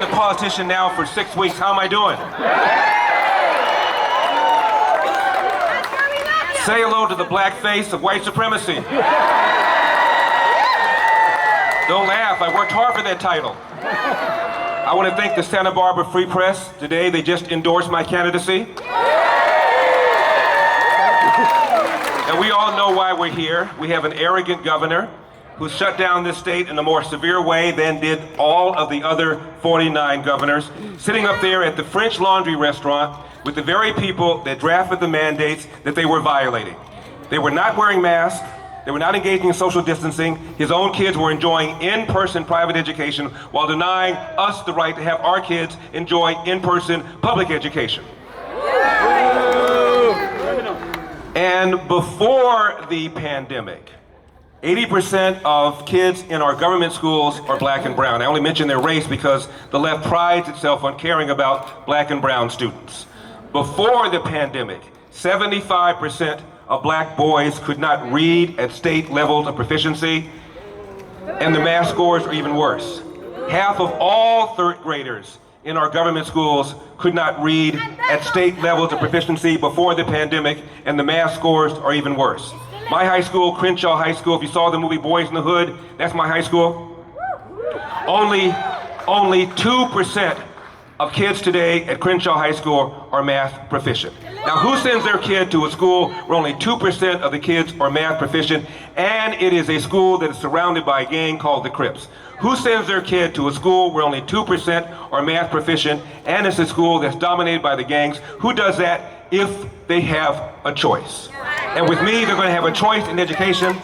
A politician now for 6 weeks. How am I doing? Say hello to the black face of white supremacy. Don't laugh, I worked hard for that title. I want to thank the Santa Barbara Free Press. Today they just endorsed my candidacy. And we all know why we're here. We have an arrogant governor who shut down this state in a more severe way than did all of the other 49 governors, sitting up there at the French Laundry restaurant with the very people that drafted the mandates that they were violating. They were not wearing masks, they were not engaging in social distancing. His own kids were enjoying in-person private education while denying us the right to have our kids enjoy in-person public education. And before the pandemic, 80% of kids in our government schools are black and brown. I only mention their race because the left prides itself on caring about black and brown students. Before the pandemic, 75% of black boys could not read at state levels of proficiency, and the math scores are even worse. Half of all third graders in our government schools could not read at state levels of proficiency before the pandemic, and the math scores are even worse. My high school, Crenshaw High School, if you saw the movie Boys in the Hood, that's my high school. Only 2% of kids today at Crenshaw High School are math proficient. Now, who sends their kid to a school where only 2% of the kids are math proficient, and it is a school that is surrounded by a gang called the Crips? Who sends their kid to a school where only 2% are math proficient, and it's a school that's dominated by the gangs? Who does that if they have a choice? And with me, they're going to have a choice in education.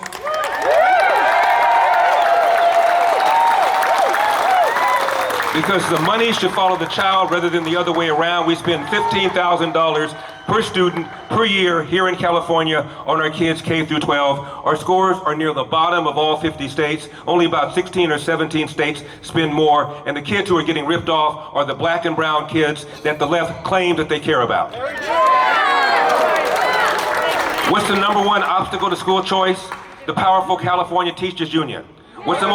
Because the money should follow the child rather than the other way around. We spend $15,000 per student per year here in California on our kids K through 12. Our scores are near the bottom of all 50 states. Only about 16 or 17 states spend more. And the kids who are getting ripped off are the black and brown kids that the left claims that they care about. What's the number one obstacle to school choice? The powerful California Teachers Union. What's the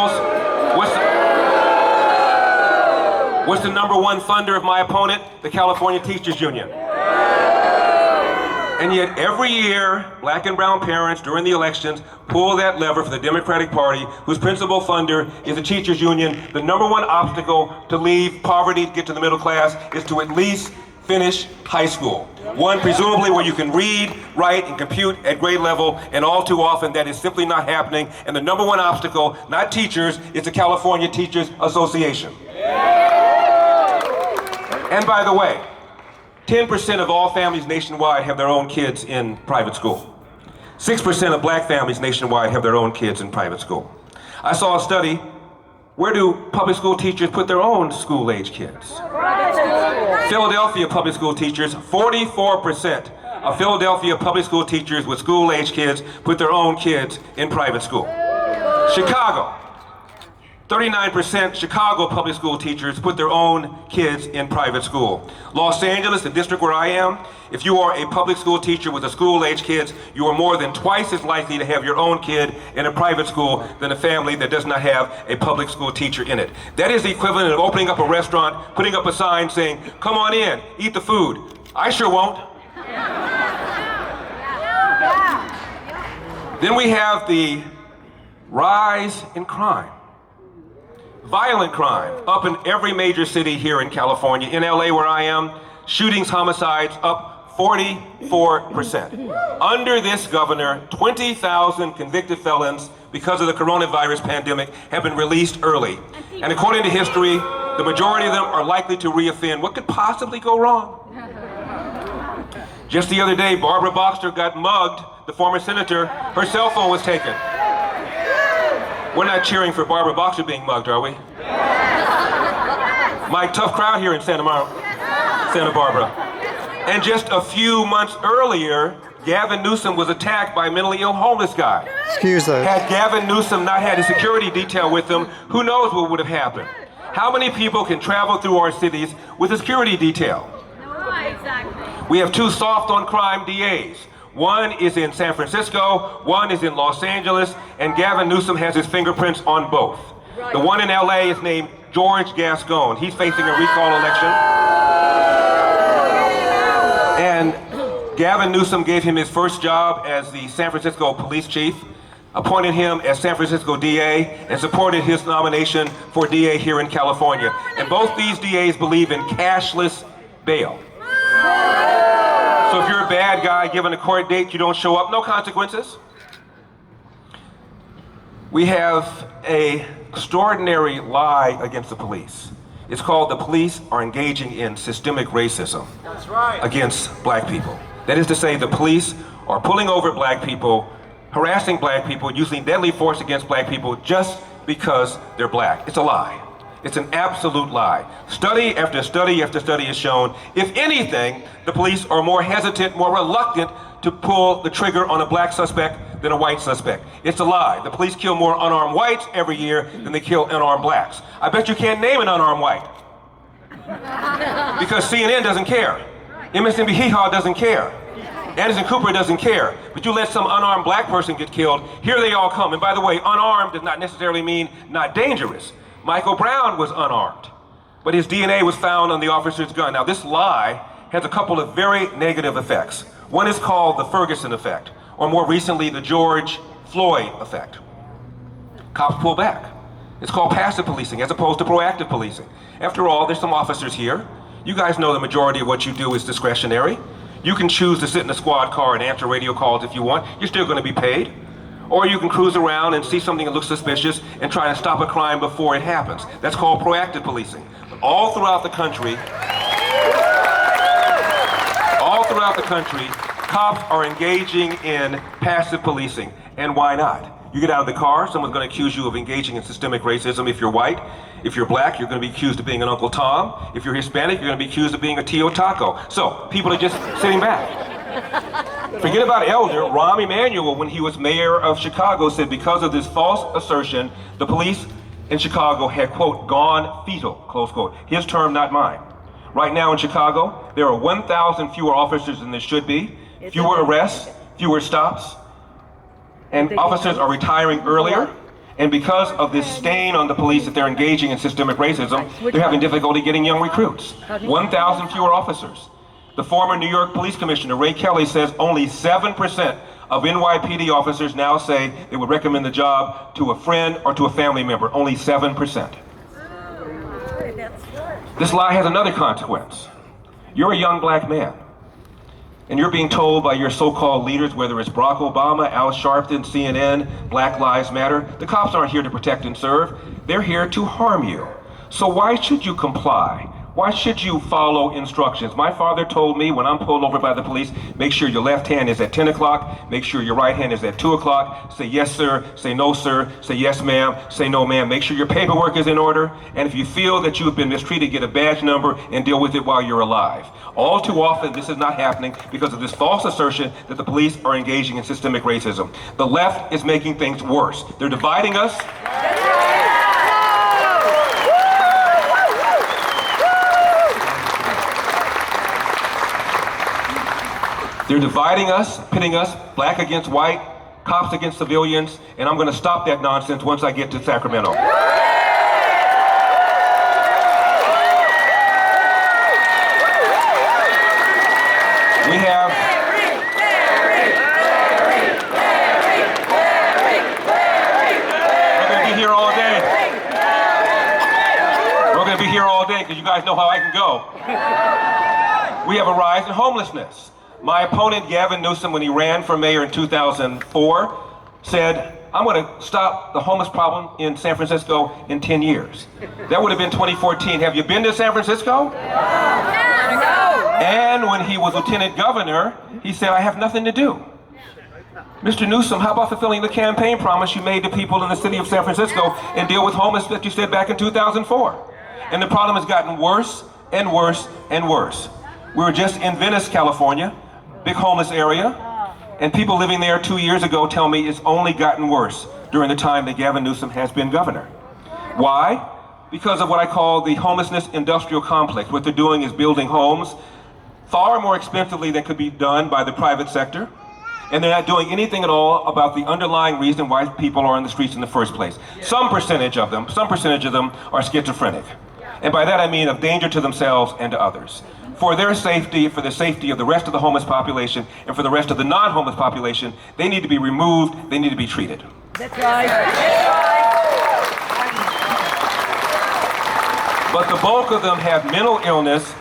number one funder of my opponent? The California Teachers Union. And yet every year, black and brown parents during the elections pull that lever for the Democratic Party, whose principal funder is the Teachers Union. The number one obstacle to leave poverty, to get to the middle class, is to at least finish high school. One, presumably, where you can read, write, and compute at grade level, and all too often that is simply not happening. And the number one obstacle, not teachers, is the California Teachers Association. And by the way, 10% of all families nationwide have their own kids in private school. 6% of black families nationwide have their own kids in private school. I saw a study, where do public school teachers put their own school-age kids? Philadelphia public school teachers, 44% of Philadelphia public school teachers with school-age kids put their own kids in private school. Chicago, 39% Chicago public school teachers put their own kids in private school. Los Angeles, the district where I am, if you are a public school teacher with a school-age kids, you are more than twice as likely to have your own kid in a private school than a family that does not have a public school teacher in it. That is the equivalent of opening up a restaurant, putting up a sign saying, "Come on in, eat the food." I sure won't. Then we have the rise in crime. Violent crime up in every major city here in California. In LA where I am, shootings, homicides up 44%. Under this governor, 20,000 convicted felons because of the coronavirus pandemic have been released early. And according to history, the majority of them are likely to reoffend. What could possibly go wrong? Just the other day, Barbara Boxer got mugged, the former senator. Her cell phone was taken. We're not cheering for Barbara Boxer being mugged, are we? My tough crowd here in Santa Barbara. And just a few months earlier, Gavin Newsom was attacked by a mentally ill homeless guy. Excuse us. Had Gavin Newsom not had a security detail with him, who knows what would have happened? How many people can travel through our cities with a security detail? Exactly. We have two soft on crime DAs. One is in San Francisco, one is in Los Angeles, and Gavin Newsom has his fingerprints on both. The one in LA is named George Gascon. He's facing a recall election. And Gavin Newsom gave him his first job as the San Francisco police chief, appointed him as San Francisco DA, and supported his nomination for DA here in California. And both these DAs believe in cashless bail. So if you're a bad guy, given a court date, you don't show up, no consequences. We have an extraordinary lie against the police. It's called the police are engaging in systemic racism against black people. That is to say, the police are pulling over black people, harassing black people, using deadly force against black people just because they're black. It's a lie. It's an absolute lie. Study after study after study has shown, if anything, the police are more hesitant, more reluctant to pull the trigger on a black suspect than a white suspect. It's a lie. The police kill more unarmed whites every year than they kill unarmed blacks. I bet you can't name an unarmed white. Because CNN doesn't care. MSNBC Hee-Haw doesn't care. Anderson Cooper doesn't care. But you let some unarmed black person get killed, here they all come. And by the way, unarmed does not necessarily mean not dangerous. Michael Brown was unarmed, but his DNA was found on the officer's gun. Now this lie has a couple of very negative effects. One is called the Ferguson effect, or more recently, the George Floyd effect. Cops pull back. It's called passive policing as opposed to proactive policing. After all, there's some officers here. You guys know the majority of what you do is discretionary. You can choose to sit in a squad car and answer radio calls if you want. You're still going to be paid. Or you can cruise around and see something that looks suspicious and try to stop a crime before it happens. That's called proactive policing. But all throughout the country, cops are engaging in passive policing. And why not? You get out of the car, someone's going to accuse you of engaging in systemic racism. If you're white, if you're black, you're going to be accused of being an Uncle Tom. If you're Hispanic, you're going to be accused of being a Tio Taco. So people are just sitting back. Forget about Elder. Rahm Emanuel, when he was mayor of Chicago, said because of this false assertion, the police in Chicago had, quote, gone fetal, close quote. His term, not mine. Right now in Chicago, there are 1,000 fewer officers than there should be, fewer arrests, fewer stops, and officers are retiring earlier. And because of this stain on the police that they're engaging in systemic racism, they're having difficulty getting young recruits. 1,000 fewer officers. The former New York Police Commissioner, Ray Kelly, says only 7% of NYPD officers now say they would recommend the job to a friend or to a family member. Only 7%. This lie has another consequence. You're a young black man, and you're being told by your so-called leaders, whether it's Barack Obama, Al Sharpton, CNN, Black Lives Matter, the cops aren't here to protect and serve. They're here to harm you. So why should you comply? Why should you follow instructions? My father told me when I'm pulled over by the police, make sure your left hand is at 10 o'clock, make sure your right hand is at 2 o'clock, say yes sir, say no sir, say yes ma'am, say no ma'am, make sure your paperwork is in order, and if you feel that you've been mistreated, get a badge number and deal with it while you're alive. All too often this is not happening because of this false assertion that the police are engaging in systemic racism. The left is making things worse. They're dividing us. They're dividing us, pitting us, black against white, cops against civilians, and I'm going to stop that nonsense once I get to Sacramento. We have... We're going to be here all day. We're going to be here all day because you guys know how I can go. We have a rise in homelessness. My opponent, Gavin Newsom, when he ran for mayor in 2004, said, I'm going to stop the homeless problem in San Francisco in 10 years. That would have been 2014. Have you been to San Francisco? No. And when he was lieutenant governor, he said, I have nothing to do. Mr. Newsom, how about fulfilling the campaign promise you made to people in the city of San Francisco and deal with homelessness that you said back in 2004? And the problem has gotten worse and worse and worse. We were just in Venice, California, big homeless area, and people living there 2 years ago tell me it's only gotten worse during the time that Gavin Newsom has been governor. Why? Because of what I call the homelessness industrial complex. What they're doing is building homes far more expensively than could be done by the private sector, and they're not doing anything at all about the underlying reason why people are on the streets in the first place. Some percentage of them are schizophrenic. And by that I mean of danger to themselves and to others. For their safety, for the safety of the rest of the homeless population, and for the rest of the non-homeless population, they need to be removed, they need to be treated. That's right. That's right. But the bulk of them have mental illness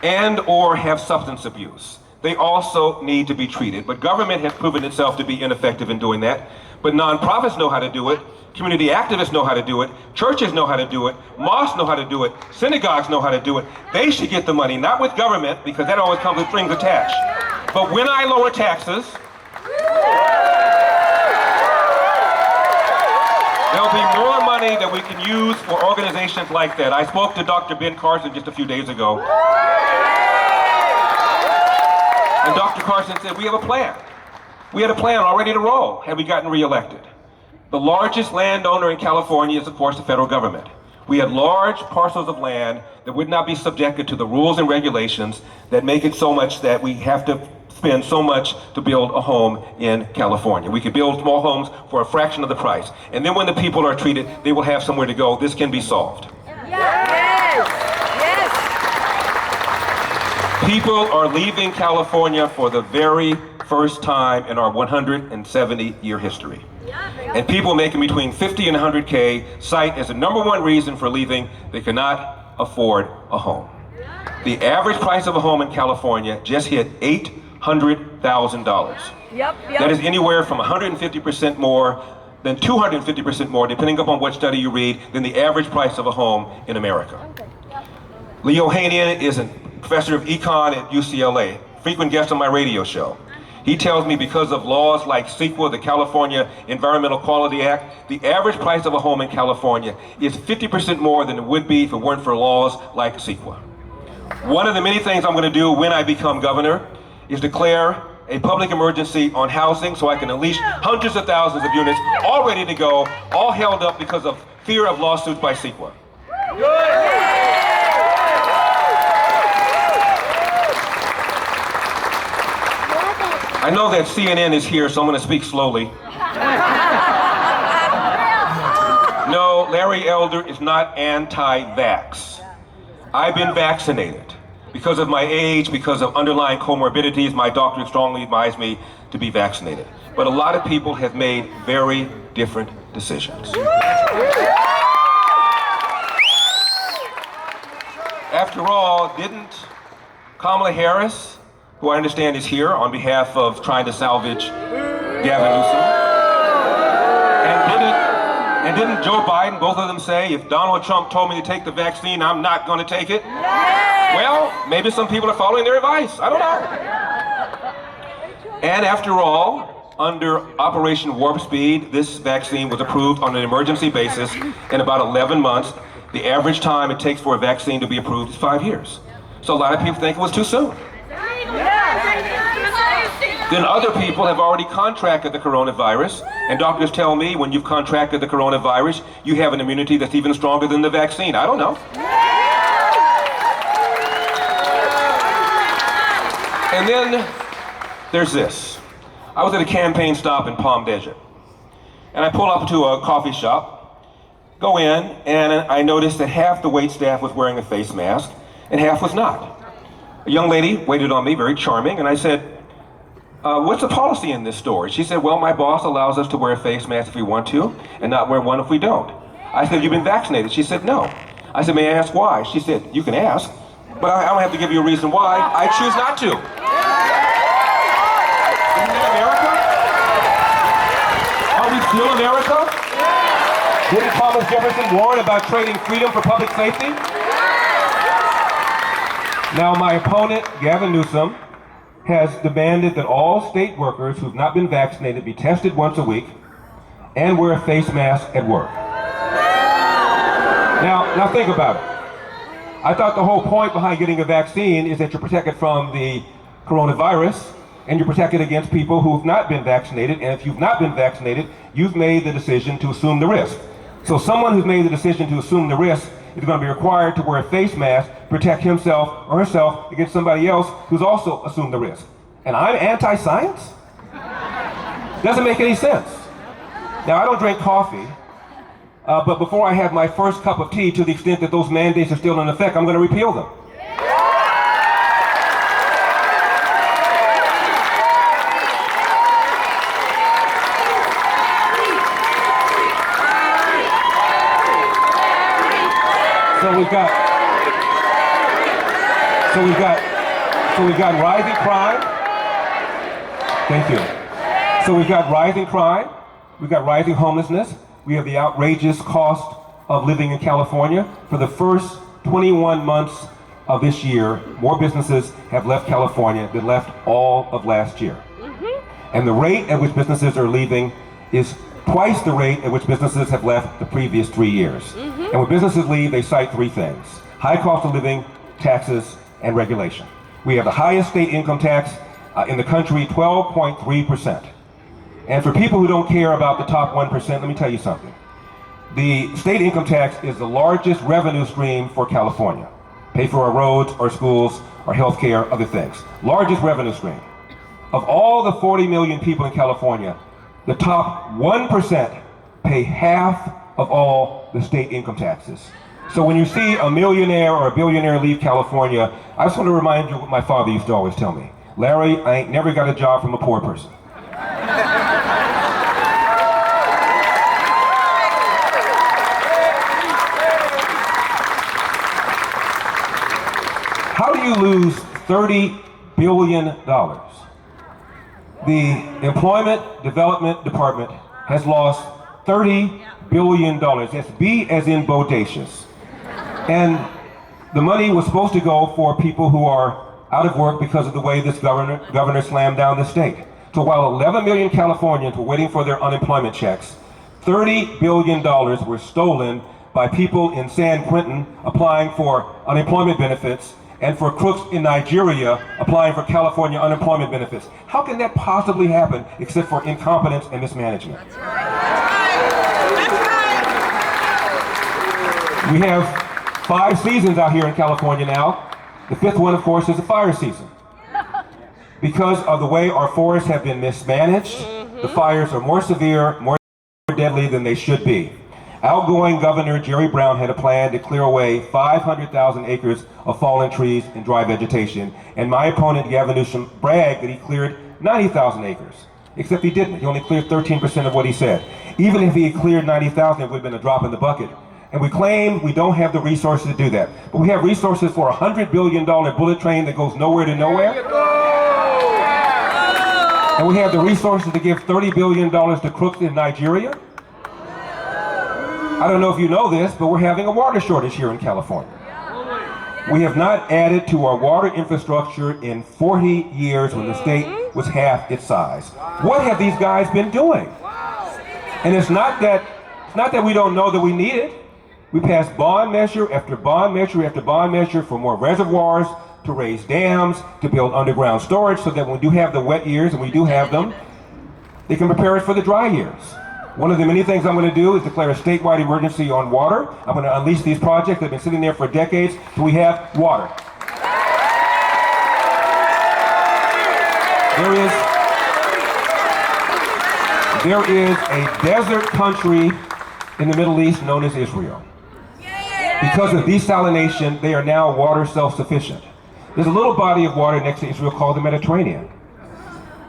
and or have substance abuse. They also need to be treated. But government has proven itself to be ineffective in doing that. But nonprofits know how to do it. Community activists know how to do it. Churches know how to do it. Mosques know how to do it. Synagogues know how to do it. They should get the money, not with government, because that always comes with strings attached. But when I lower taxes, there'll be more money that we can use for organizations like that. I spoke to Dr. Ben Carson just a few days ago. And Dr. Carson said, we have a plan. We had a plan already to roll had we gotten reelected. The largest landowner in California is, of course, the federal government. We had large parcels of land that would not be subjected to the rules and regulations that make it so much that we have to spend so much to build a home in California. We could build small homes for a fraction of the price. And then when the people are treated, they will have somewhere to go. This can be solved. Yes. Yes. People are leaving California for the very first time in our 170-year history. And people making between 50 and 100K cite as the number one reason for leaving, they cannot afford a home. The average price of a home in California just hit $800,000. Yep. That is anywhere from 150% more than 250% more, depending upon what study you read, than the average price of a home in America. Leo Hanian is a professor of econ at UCLA, frequent guest on my radio show. He tells me because of laws like CEQA, the California Environmental Quality Act, the average price of a home in California is 50% more than it would be if it weren't for laws like CEQA. One of the many things I'm going to do when I become governor is declare a public emergency on housing so I can unleash hundreds of thousands of units all ready to go, all held up because of fear of lawsuits by CEQA. I know that CNN is here, so I'm going to speak slowly. No, Larry Elder is not anti-vax. I've been vaccinated. Because of my age, because of underlying comorbidities, my doctor strongly advised me to be vaccinated. But a lot of people have made very different decisions. After all, didn't Kamala Harris, who I understand is here on behalf of trying to salvage Gavin Newsom, and didn't Joe Biden, both of them say, if Donald Trump told me to take the vaccine, I'm not going to take it? Well, maybe some people are following their advice. I don't know. And after all, under Operation Warp Speed, this vaccine was approved on an emergency basis in about 11 months. The average time it takes for a vaccine to be approved is 5 years. So a lot of people think it was too soon. Then other people have already contracted the coronavirus, and doctors tell me when you've contracted the coronavirus, you have an immunity that's even stronger than the vaccine. I don't know. And then there's this. I was at a campaign stop in Palm Desert, and I pull up to a coffee shop, go in, and I noticed that half the wait staff was wearing a face mask, and half was not. A young lady waited on me, very charming, and I said, what's the policy in this store? She said, well, my boss allows us to wear a face mask if we want to, and not wear one if we don't. I said, you've been vaccinated? She said, no. I said, may I ask why? She said, you can ask, but I don't have to give you a reason why. I choose not to. Isn't that America? Are we still America? Didn't Thomas Jefferson warn about trading freedom for public safety? Now, my opponent, Gavin Newsom, has demanded that all state workers who've not been vaccinated be tested once a week and wear a face mask at work. Now think about it. I thought the whole point behind getting a vaccine is that you're protected from the coronavirus and you're protected against people who've not been vaccinated, and if you've not been vaccinated, you've made the decision to assume the risk. So someone who's made the decision to assume the risk is going to be required to wear a face mask, protect himself or herself against somebody else who's also assumed the risk. And I'm anti-science? Doesn't make any sense. Now, I don't drink coffee, but before I have my first cup of tea, to the extent that those mandates are still in effect, I'm going to repeal them. So we've got rising crime. Thank you. So we've got rising crime. We've got rising homelessness. We have the outrageous cost of living in California. For the first 21 months of this year, more businesses have left California than left all of last year. And the rate at which businesses are leaving is twice the rate at which businesses have left the previous 3 years. And when businesses leave, they cite three things: high cost of living, taxes, and regulation. We have the highest state income tax in the country, 12.3%. And for people who don't care about the top 1%, let me tell you something. The state income tax is the largest revenue stream for California. Pay for our roads, our schools, our health care, other things. Largest revenue stream. Of all the 40 million people in California, the top 1% pay half of all the state income taxes. So when you see a millionaire or a billionaire leave California, I just want to remind you what my father used to always tell me. Larry, I ain't never got a job from a poor person. How do you lose $30 billion? The Employment Development Department has lost $30 billion. That's B as in bodacious. And the money was supposed to go for people who are out of work because of the way this governor slammed down the state. So while 11 million Californians were waiting for their unemployment checks, $30 billion were stolen by people in San Quentin applying for unemployment benefits and for crooks in Nigeria applying for California unemployment benefits. How can that possibly happen except for incompetence and mismanagement? That's right. We have 5 seasons out here in California now. The 5th one, of course, is the fire season. Because of the way our forests have been mismanaged, the fires are more severe, more deadly than they should be. Outgoing Governor Jerry Brown had a plan to clear away 500,000 acres of fallen trees and dry vegetation, and my opponent Gavin Newsom bragged that he cleared 90,000 acres. Except he didn't. He only cleared 13% of what he said. Even if he had cleared 90,000, it would have been a drop in the bucket. And we claim we don't have the resources to do that. But we have resources for a $100 billion bullet train that goes nowhere to nowhere. And we have the resources to give $30 billion to crooks in Nigeria. I don't know if you know this, but we're having a water shortage here in California. We have not added to our water infrastructure in 40 years when the state was half its size. What have these guys been doing? And it's not that we don't know that we need it. We passed bond measure after bond measure after bond measure for more reservoirs, to raise dams, to build underground storage so that when we do have the wet years, and we do have them, they can prepare us for the dry years. One of the many things I'm going to do is declare a statewide emergency on water. I'm going to unleash these projects that have been sitting there for decades till we have water. There is a desert country in the Middle East known as Israel. Because of desalination, they are now water self-sufficient. There's a little body of water next to Israel called the Mediterranean.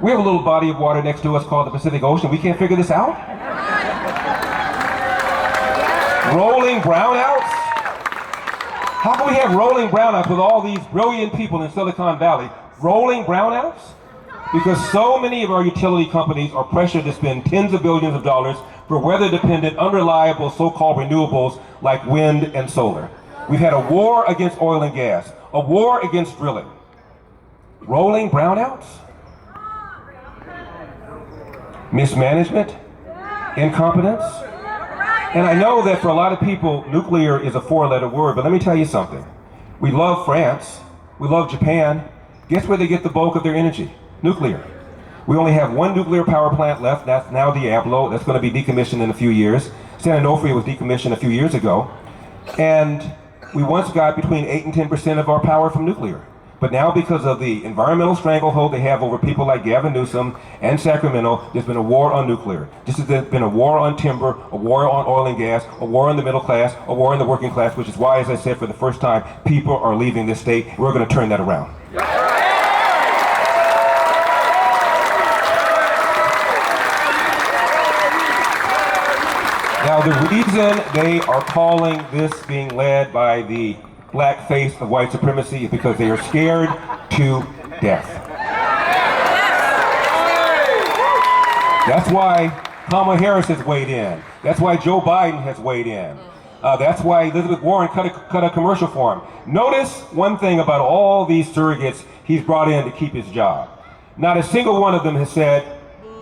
We have a little body of water next to us called the Pacific Ocean. We can't figure this out? Rolling brownouts? How can we have rolling brownouts with all these brilliant people in Silicon Valley? Rolling brownouts? Because so many of our utility companies are pressured to spend tens of billions of dollars for weather-dependent, unreliable so-called renewables like wind and solar. We've had a war against oil and gas, a war against drilling. Rolling brownouts? Mismanagement? Incompetence? And I know that for a lot of people, nuclear is a 4-letter word, but let me tell you something. We love France. We love Japan. Guess where they get the bulk of their energy? Nuclear. We only have 1 nuclear power plant left. That's now Diablo. That's going to be decommissioned in a few years. San Onofre was decommissioned a few years ago. And we once got between 8 and 10% of our power from nuclear. But now, because of the environmental stranglehold they have over people like Gavin Newsom and Sacramento, there's been a war on nuclear. Just as there's been a war on timber, a war on oil and gas, a war on the middle class, a war on the working class, which is why, as I said, for the first time, people are leaving this state. We're going to turn that around. Now, the reason they are calling this being led by the black face of white supremacy is because they are scared to death. That's why Kamala Harris has weighed in. That's why Joe Biden has weighed in. That's why Elizabeth Warren cut a commercial for him. Notice one thing about all these surrogates he's brought in to keep his job. Not a single one of them has said,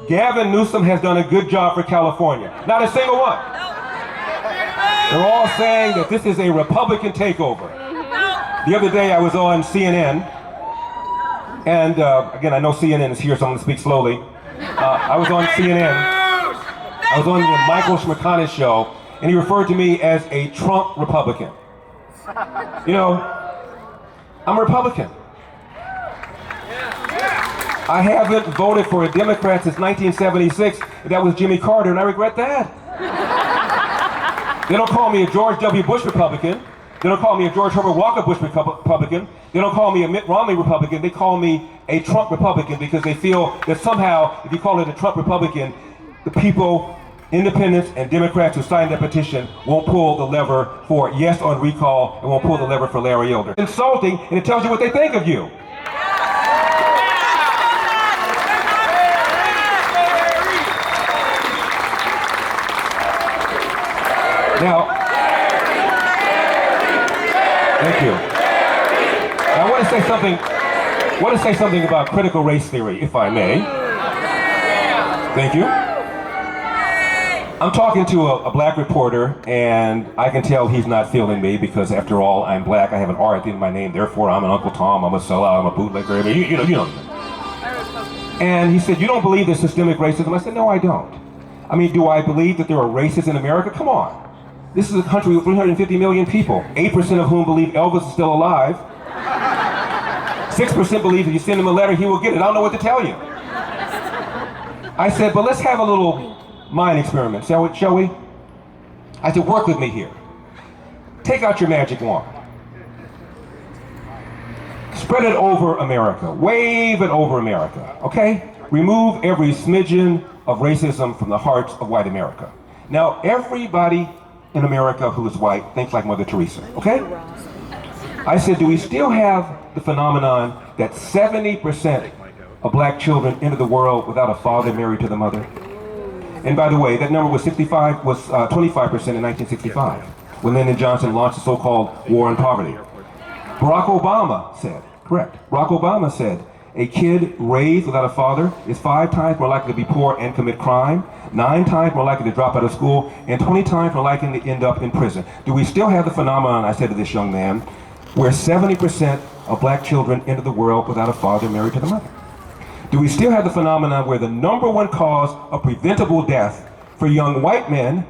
Gavin Newsom has done a good job for California. Not a single one. They're all saying that this is a Republican takeover. The other day I was on CNN, and again, I know CNN is here, so I'm going to speak slowly. I was on CNN. I was on the Michael Schmakanis show, and he referred to me as a Trump Republican. You know, I'm a Republican. I haven't voted for a Democrat since 1976. That was Jimmy Carter, and I regret that. They don't call me a George W. Bush Republican. They don't call me a George Herbert Walker Bush Republican. They don't call me a Mitt Romney Republican. They call me a Trump Republican because they feel that somehow, if you call it a Trump Republican, the people, independents and Democrats who signed that petition won't pull the lever for yes on recall and won't pull the lever for Larry Elder. It's insulting, and it tells you what they think of you. Now, thank you. I want to say something about critical race theory, if I may. Thank you. I'm talking to a black reporter, and I can tell he's not feeling me because, after all, I'm black. I have an R at the end of my name. Therefore, I'm an Uncle Tom. I'm a sellout. I'm a bootlegger. You know. And he said, "You don't believe there's systemic racism?" I said, "No, I don't. I mean, do I believe that there are racists in America? Come on. This is a country with 350 million people, 8% of whom believe Elvis is still alive. 6% believe if you send him a letter, he will get it. I don't know what to tell you." I said, "But let's have a little mind experiment, shall we? I said, work with me here. Take out your magic wand. Spread it over America. Wave it over America, okay? Remove every smidgen of racism from the hearts of white America. Now, everybody in America who is white thinks like Mother Teresa, okay?" I said, "Do we still have the phenomenon that 70% of black children enter the world without a father married to the mother?" And by the way, that number was 25% in 1965, when Lyndon Johnson launched the so-called war on poverty. Barack Obama said, "A kid raised without a father is 5 times more likely to be poor and commit crime, 9 times more likely to drop out of school, and 20 times more likely to end up in prison." Do we still have the phenomenon, I said to this young man, where 70% of black children enter the world without a father married to the mother? Do we still have the phenomenon where the number one cause of preventable death for young white men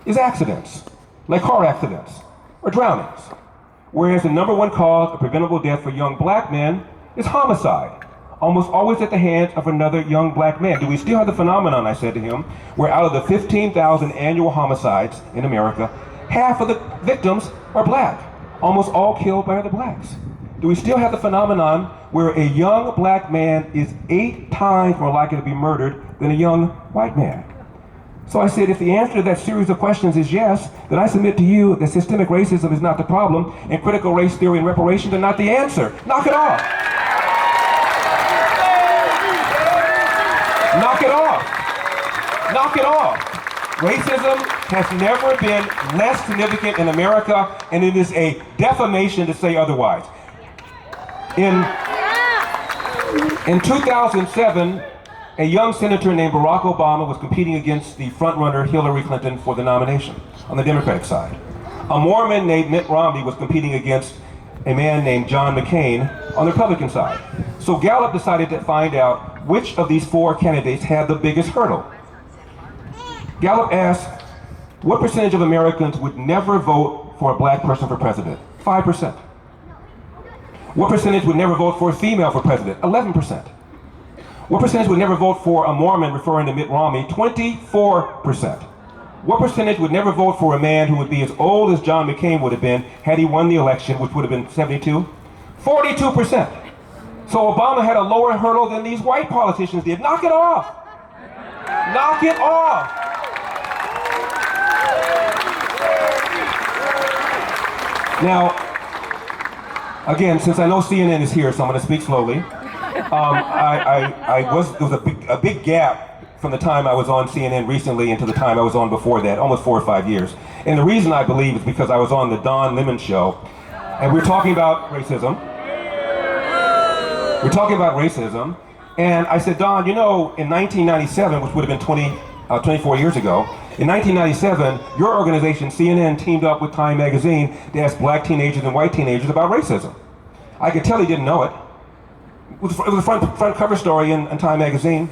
is accidents, like car accidents or drownings, whereas the number one cause of preventable death for young black men is homicide, almost always at the hands of another young black man? Do we still have the phenomenon, I said to him, where out of the 15,000 annual homicides in America, half of the victims are black, almost all killed by other blacks? Do we still have the phenomenon where a young black man is 8 times more likely to be murdered than a young white man? So I said, if the answer to that series of questions is yes, then I submit to you that systemic racism is not the problem, and critical race theory and reparations are not the answer. Knock it off. Knock it off. Knock it off. Racism has never been less significant in America, and it is a defamation to say otherwise. In 2007, a young senator named Barack Obama was competing against the frontrunner Hillary Clinton for the nomination on the Democratic side. A Mormon named Mitt Romney was competing against a man named John McCain on the Republican side. So Gallup decided to find out which of these 4 candidates had the biggest hurdle. Gallup asked, what percentage of Americans would never vote for a black person for president? 5%. What percentage would never vote for a female for president? 11%. What percentage would never vote for a Mormon, referring to Mitt Romney? 24%. What percentage would never vote for a man who would be as old as John McCain would have been had he won the election, which would have been 72? 42%. So Obama had a lower hurdle than these white politicians did. Knock it off. Knock it off. Now, again, since I know CNN is here, so I'm going to speak slowly. There was a big gap from the time I was on CNN recently into the time I was on before that, almost 4 or 5 years. And the reason I believe is because I was on the Don Lemon show, and we were talking about racism. We're talking about racism, and I said, Don, you know, in 1997, which would have been 24 years ago, in 1997, your organization, CNN, teamed up with Time magazine to ask black teenagers and white teenagers about racism. I could tell he didn't know it. It was a front cover story in Time magazine.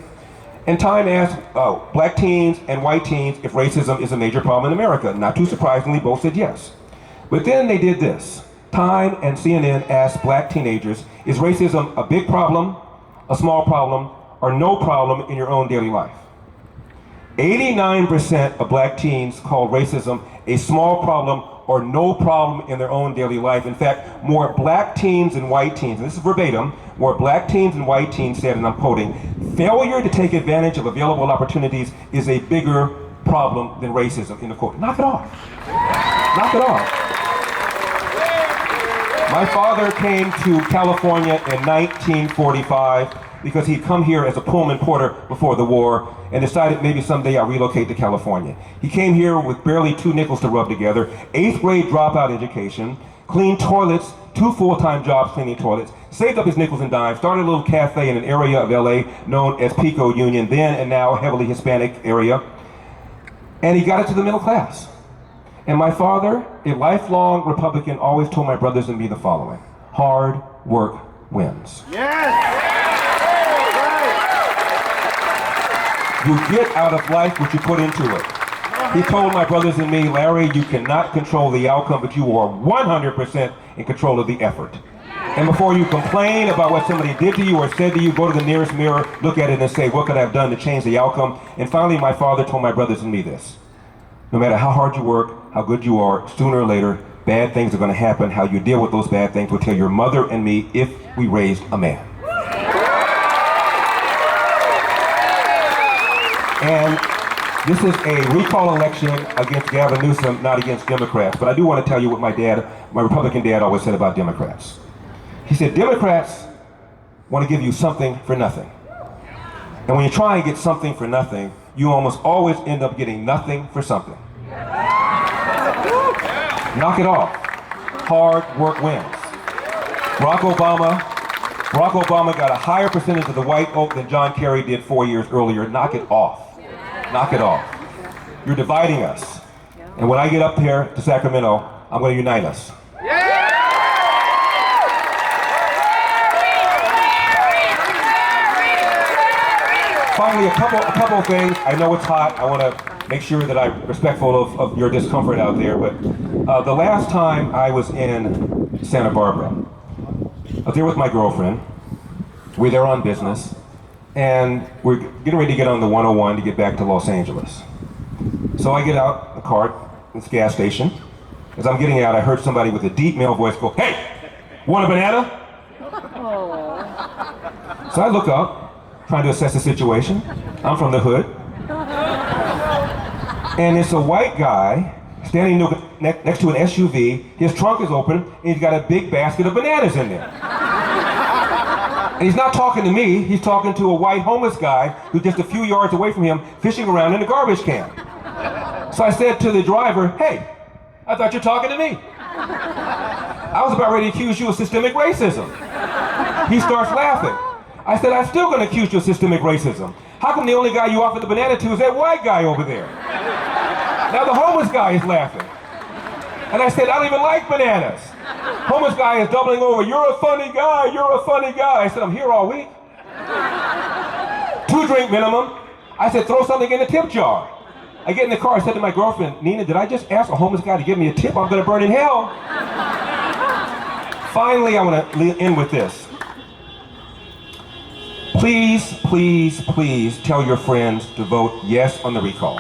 And Time asked black teens and white teens if racism is a major problem in America. Not too surprisingly, both said yes. But then they did this. Time and CNN asked black teenagers, is racism a big problem, a small problem, or no problem in your own daily life? 89% of black teens called racism a small problem or no problem in their own daily life. In fact, more black teens and white teens, and this is verbatim, more black teens and white teens said, and I'm quoting, failure to take advantage of available opportunities is a bigger problem than racism, end of quote. Knock it off. Knock it off. My father came to California in 1945 because he'd come here as a Pullman porter before the war and decided maybe someday I'll relocate to California. He came here with barely 2 nickels to rub together, 8th grade dropout education, cleaned toilets, 2 full-time jobs cleaning toilets, saved up his nickels and dimes, started a little cafe in an area of LA known as Pico Union, then and now a heavily Hispanic area, and he got it to the middle class. And my father, a lifelong Republican, always told my brothers and me the following: hard work wins. Yes! You get out of life what you put into it. He told my brothers and me, Larry, you cannot control the outcome, but you are 100% in control of the effort. And before you complain about what somebody did to you or said to you, go to the nearest mirror, look at it and say, what could I have done to change the outcome? And finally, my father told my brothers and me this: no matter how hard you work, how good you are, sooner or later, bad things are going to happen. How you deal with those bad things will tell your mother and me if we raised a man. And this is a recall election against Gavin Newsom, not against Democrats. But I do want to tell you what my Republican dad always said about Democrats. He said, Democrats want to give you something for nothing. And when you try and get something for nothing, you almost always end up getting nothing for something. Knock it off. Hard work wins. Barack Obama got a higher percentage of the white vote than John Kerry did 4 years earlier. Knock it off. Knock it off. You're dividing us. And when I get up here to Sacramento, I'm going to unite us. Finally, a couple of things. I know it's hot. I want to make sure that I'm respectful of your discomfort out there. But the last time I was in Santa Barbara, I was there with my girlfriend. We're there on business. And we're getting ready to get on the 101 to get back to Los Angeles. So I get out the cart at this gas station. As I'm getting out, I heard somebody with a deep male voice go, "Hey, want a banana?" So I look up, trying to assess the situation. I'm from the hood. And it's a white guy standing next to an SUV. His trunk is open, and he's got a big basket of bananas in there. And he's not talking to me, he's talking to a white homeless guy who's just a few yards away from him fishing around in a garbage can. So I said to the driver, "Hey, I thought you were talking to me. I was about ready to accuse you of systemic racism." He starts laughing. I said, "I'm still going to accuse you of systemic racism. How come the only guy you offered the banana to is that white guy over there?" Now the homeless guy is laughing. And I said, "I don't even like bananas." Homeless guy is doubling over. "You're a funny guy, you're a funny guy." I said, "I'm here all week. 2 drink minimum." I said, "Throw something in the tip jar." I get in the car, I said to my girlfriend, "Nina, did I just ask a homeless guy to give me a tip? I'm gonna burn in hell." Finally, I want to end with this. Please, please, please tell your friends to vote yes on the recall.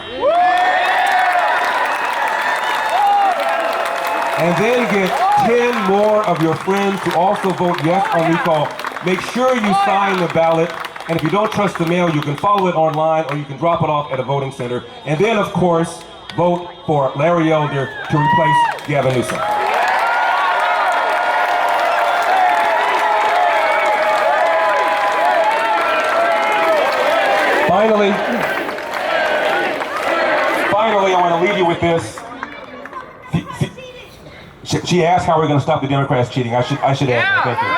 And then get 10 more of your friends to also vote yes on recall. Make sure you sign the ballot. And if you don't trust the mail, you can follow it online or you can drop it off at a voting center. And then, of course, vote for Larry Elder to replace Gavin Newsom. Finally, I want to leave you with this. She asked how we're going to stop the Democrats cheating. I should add that. Thank you.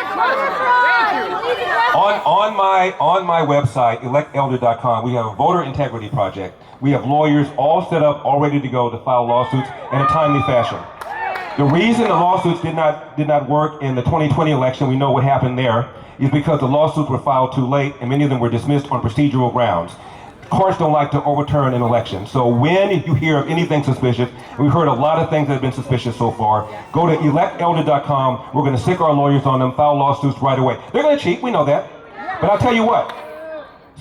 On my website, electelder.com, we have a voter integrity project. We have lawyers all set up, all ready to go to file lawsuits in a timely fashion. The reason the lawsuits did not work in the 2020 election, we know what happened there, is because the lawsuits were filed too late and many of them were dismissed on procedural grounds. Courts don't like to overturn an election. So when you hear of anything suspicious, and we've heard a lot of things that have been suspicious so far, go to electelder.com. We're going to stick our lawyers on them, file lawsuits right away. They're going to cheat, we know that. But I'll tell you what,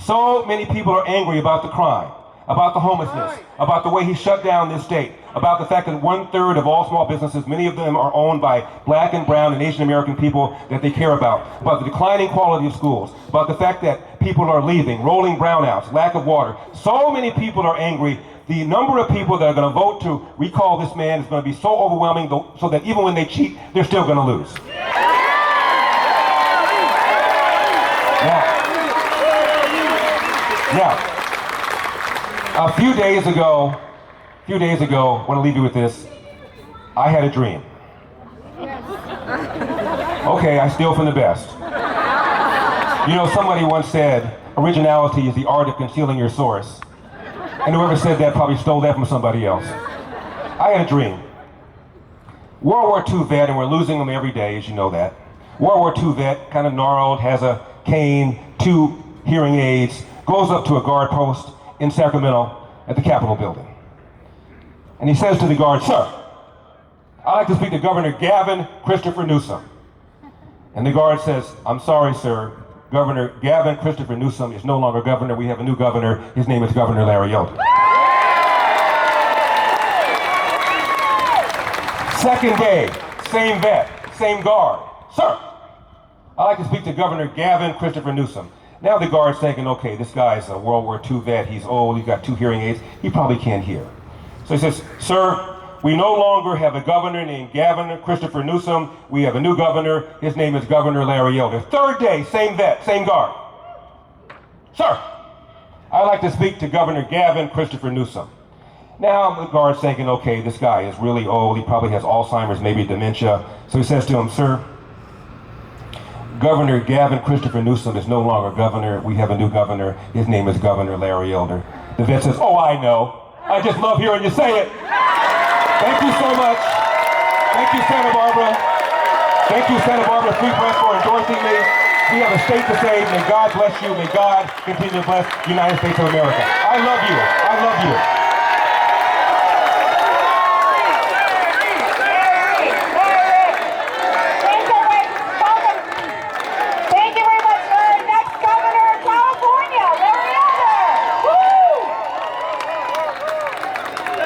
so many people are angry about the crime, about the homelessness, about the way he shut down this state, about the fact that 1/3 of all small businesses, many of them are owned by Black and brown and Asian American people that they care about the declining quality of schools, about the fact that people are leaving, rolling brownouts, lack of water. So many people are angry. The number of people that are going to vote to recall this man is going to be so overwhelming so that even when they cheat, they're still going to lose. Now, a few days ago, I want to leave you with this. I had a dream. Okay, I steal from the best. You know, somebody once said, originality is the art of concealing your source. And whoever said that probably stole that from somebody else. I had a dream. World War II vet, and we're losing them every day, as you know that. World War II vet, kind of gnarled, has a cane, 2 hearing aids, goes up to a guard post in Sacramento at the Capitol building. And he says to the guard, "Sir, I'd like to speak to Governor Gavin Christopher Newsom." And the guard says, "I'm sorry, sir. Governor Gavin Christopher Newsom is no longer governor. We have a new governor. His name is Governor Larry Elder." Second day, same vet, same guard. "Sir, I'd like to speak to Governor Gavin Christopher Newsom." Now the guard's thinking, okay, this guy's a World War II vet. He's old. He's got 2 hearing aids. He probably can't hear. So he says, "Sir, we no longer have a governor named Gavin Christopher Newsom. We have a new governor. His name is Governor Larry Elder." Third day, same vet, same guard. "Sir, I'd like to speak to Governor Gavin Christopher Newsom." Now the guard's thinking, okay, this guy is really old. He probably has Alzheimer's, maybe dementia. So he says to him, "Sir, Governor Gavin Christopher Newsom is no longer governor. We have a new governor. His name is Governor Larry Elder." The vet says, "Oh, I know. I just love hearing you say it. Thank you so much. Thank you, Santa Barbara. Thank you, Santa Barbara Free Press, for endorsing me. We have a state to save. May God bless you. May God continue to bless the United States of America. I love you. I love you."